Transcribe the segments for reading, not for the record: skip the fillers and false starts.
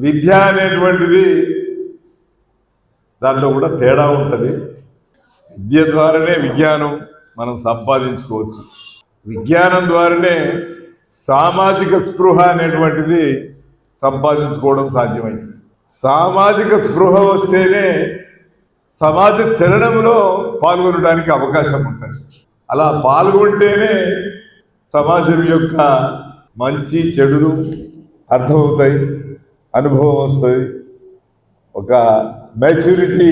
విద్య అనేటువంటిది దాంట్లో కూడా తేడా ఉంటుంది. విద్య ద్వారానే విజ్ఞానం మనం సంపాదించుకోవచ్చు. విజ్ఞానం ద్వారానే సామాజిక స్పృహ అనేటువంటిది సంపాదించుకోవడం సాధ్యమైంది. సామాజిక స్పృహ వస్తేనే సమాజ చలనంలో పాల్గొనడానికి అవకాశం ఉంటుంది. అలా పాల్గొంటేనే సమాజం యొక్క మంచి చెడులు అర్థమవుతాయి, అనుభవం వస్తుంది. ఒక మెచ్యూరిటీ,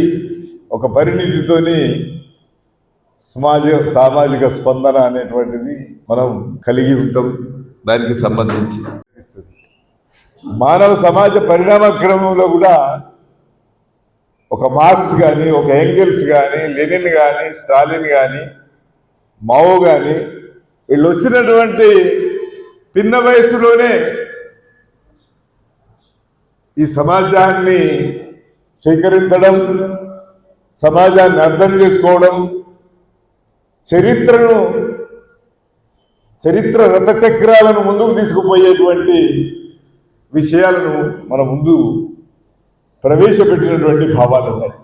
ఒక పరిణితితోని సామాజిక స్పందన అనేటువంటిది మనం కలిగి ఉంటాం. దానికి సంబంధించి మానవ సమాజ పరిణామ క్రమంలో కూడా ఒక మార్క్స్ కానీ, ఒక ఎంగెల్స్ కానీ, లెనిన్ కానీ, స్టాలిన్ కానీ, మావో కానీ వీళ్ళు వచ్చినటువంటి పిన్న వయసులోనే ఈ సమాజాన్ని స్వీకరించడం, సమాజాన్ని అర్థం చేసుకోవడం, చరిత్ర రథచక్రాలను ముందుకు తీసుకుపోయేటువంటి విషయాలను మన ముందు ప్రవేశపెట్టినటువంటి భావాలు ఉన్నాయి.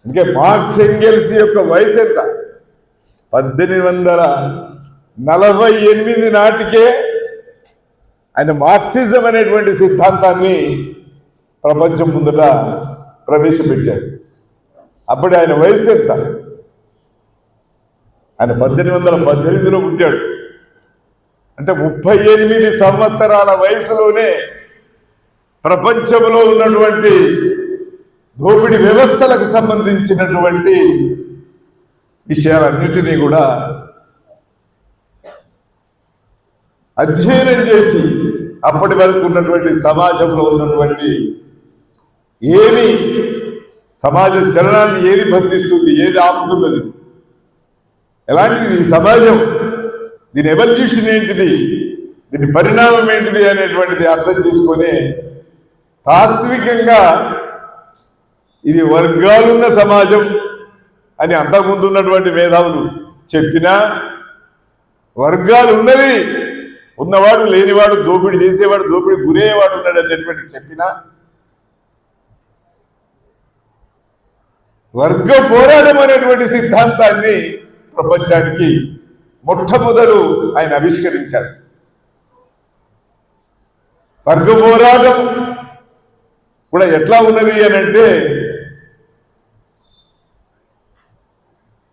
అందుకే మార్క్స్ ఎంగెల్స్ యొక్క వయసు ఎంత? 1848 నాటికే ఆయన మార్క్సిజం అనేటువంటి సిద్ధాంతాన్ని ప్రపంచం ముందట ప్రవేశపెట్టాడు. అప్పుడు ఆయన వయసు ఎంత? ఆయన 1818లో పుట్టాడు. అంటే 38 సంవత్సరాల వయసులోనే ప్రపంచంలో ఉన్నటువంటి దోపిడీ వ్యవస్థలకు సంబంధించినటువంటి విషయాలన్నిటినీ కూడా అధ్యయనం చేసి అప్పటి వరకు ఉన్నటువంటి సమాజంలో ఉన్నటువంటి ఏది సమాజ చలనాన్ని ఏది బంధిస్తుంది, ఏది ఆపుతున్నది, ఎలాంటిది ఈ సమాజం, దీని ఎవల్యూషన్ ఏంటిది, దీని పరిణామం ఏంటిది అనేటువంటిది అర్థం చేసుకొని తాత్వికంగా ఇది వర్గాలున్న సమాజం అని అంతకుముందు ఉన్నటువంటి మేధావులు చెప్పినా, వర్గాలు ఉన్నది, ఉన్నవాడు లేనివాడు, దోపిడీ చేసేవాడు, దోపిడీ గురయ్యేవాడు ఉన్నాడు అనేటువంటి చెప్పినా, వర్గ పోరాటం అనేటువంటి సిద్ధాంతాన్ని ప్రపంచానికి మొట్టమొదలు ఆయన ఆవిష్కరించాడు. వర్గ పోరాటం కూడా ఎట్లా ఉన్నది అని అంటే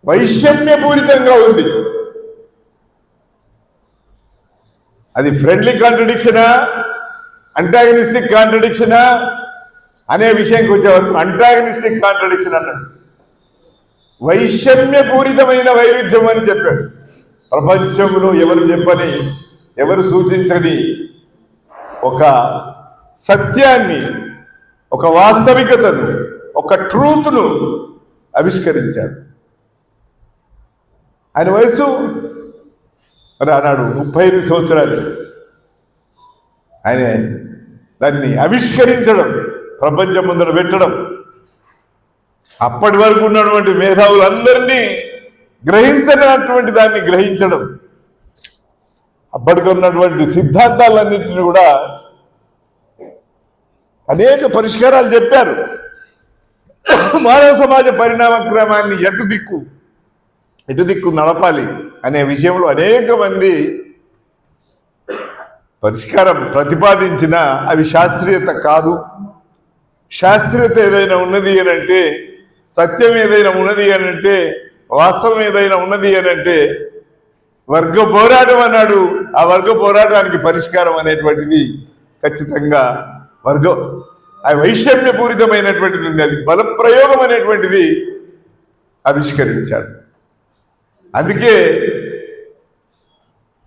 వైషమ్యపూరితంగా ఉంది. అది ఫ్రెండ్లీ కాంట్రడిక్షనా, అంటాగనిస్టిక్ కాంట్రడిక్షనా అనే విషయంకి వచ్చేవరకు అంటాగనిస్టిక్ కాంట్రడిక్షన్ అన్నాడు. వైషమ్యపూరితమైన వైరుధ్యం అని చెప్పాడు. ప్రపంచంలో ఎవరు చెప్పని, ఎవరు సూచించని ఒక సత్యాన్ని, ఒక వాస్తవికతను, ఒక ట్రూత్ను ఆవిష్కరించాడు. ఆయన వయసు మరి ఆనాడు 35 సంవత్సరాలు. ఆయన దాన్ని ఆవిష్కరించడం, ప్రపంచం ముందర పెట్టడం, అప్పటి వరకు ఉన్నటువంటి మేధావులందరినీ గ్రహించినటువంటి దాన్ని గ్రహించడం, అప్పటికి ఉన్నటువంటి సిద్ధాంతాలన్నింటినీ కూడా అనేక పరిష్కారాలు చెప్పారు. మానవ సమాజ పరిణామ క్రమాన్ని ఎటు దిక్కు నడపాలి అనే విషయంలో అనేక మంది పరిష్కారం ప్రతిపాదించిన అవి శాస్త్రీయత కాదు. శాస్త్రీయత ఏదైనా ఉన్నది అని అంటే, సత్యం ఏదైనా ఉన్నది అని అంటే, వాస్తవం ఏదైనా ఉన్నది అని అంటే వర్గ పోరాటం అన్నాడు. ఆ వర్గ పోరాటానికి పరిష్కారం అనేటువంటిది ఖచ్చితంగా ఆ వైషమ్యపూరితమైనటువంటిది, అది బలప్రయోగం అనేటువంటిది ఆవిష్కరించాడు. అందుకే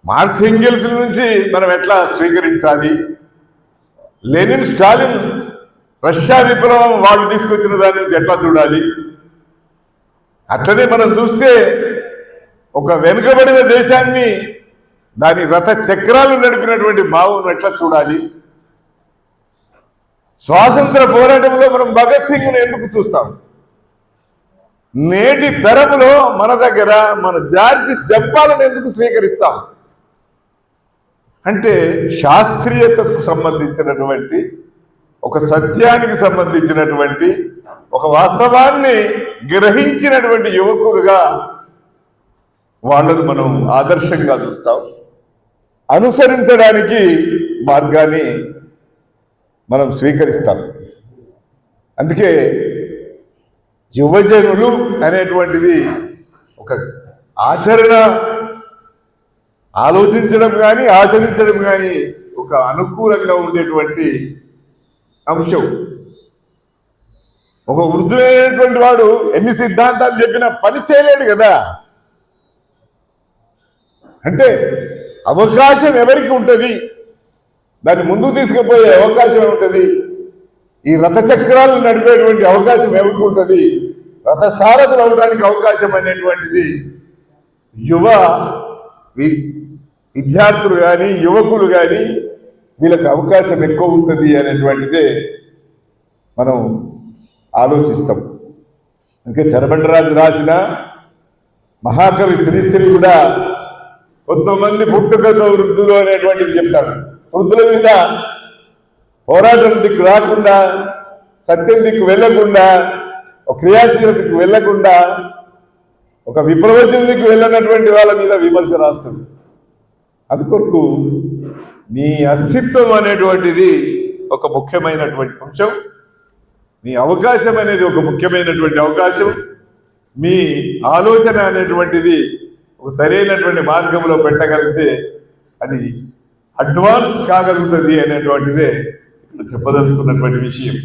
మార్క్స్ ఎంగెల్స్ నుంచి మనం ఎట్లా స్వీకరించాలి, లెనిన్ స్టాలిన్ రష్యా విప్లవం వాళ్ళు తీసుకొచ్చిన దాని నుంచి ఎట్లా చూడాలి, అట్లనే మనం చూస్తే ఒక వెనుకబడిన దేశాన్ని దాని రథ చక్రాలు నడిపినటువంటి మావోను ఎట్లా చూడాలి, స్వాతంత్ర పోరాటంలో మనం భగత్ సింగ్ను ఎందుకు చూస్తాం, నేటి తరములో మన దగ్గర మన జార్జి జంపాలను ఎందుకు స్వీకరిస్తాం అంటే శాస్త్రీయతకు సంబంధించినటువంటి ఒక సత్యానికి సంబంధించినటువంటి ఒక వాస్తవాన్ని గ్రహించినటువంటి యువకులుగా వాళ్ళను మనం ఆదర్శంగా చూస్తాం. అనుసరించడానికి మార్గాన్ని మనం స్వీకరిస్తాం. అందుకే యువజనులు అనేటువంటిది ఒక ఆచరణ, ఆలోచించడం కానీ ఆచరించడం కానీ ఒక అనుకూలంగా ఉండేటువంటి అంశం. ఒక వృద్ధులైనటువంటి వాడు ఎన్ని సిద్ధాంతాలు చెప్పినా పని చేయలేడు కదా. అంటే అవకాశం ఎవరికి ఉంటుంది, దాన్ని ముందుకు తీసుకుపోయే అవకాశం ఉంటుంది, ఈ రథచక్రాలను నడిపేటువంటి అవకాశం ఎవరికి ఉంటుంది, రథసారథులు అవడానికి అవకాశం అనేటువంటిది యువ విద్యార్థులు కానీ యువకులు కానీ వీళ్ళకి అవకాశం ఎక్కువ ఉంటుంది అనేటువంటిదే మనం ఆలోచిస్తాం. అందుకే చెరబండరాజు రాసిన మహాకవి శ్రీశ్రీ కూడా కొంతమంది పుట్టుకతో వృద్ధులు అనేటువంటిది చెప్తారు. వృద్ధుల మీద పోరాటం దిక్కు రాకుండా, సత్యం దిక్కు వెళ్లకుండా, ఒక క్రియాశీలతకు వెళ్లకుండా, ఒక విప్లవోద్యమం దిక్కు వెళ్ళినటువంటి వాళ్ళ మీద విమర్శ రాస్తాడు. అందుకొరకు మీ అస్తిత్వం అనేటువంటిది ఒక ముఖ్యమైనటువంటి అంశం, మీ అవకాశం అనేది ఒక ముఖ్యమైనటువంటి అవకాశం, మీ ఆలోచన అనేటువంటిది ఒక సరైనటువంటి మార్గంలో పెట్టగలిగితే అది అడ్వాన్స్ కాగలుగుతుంది అనేటువంటిదే ఇక్కడ చెప్పదలుచుకున్నటువంటి విషయం.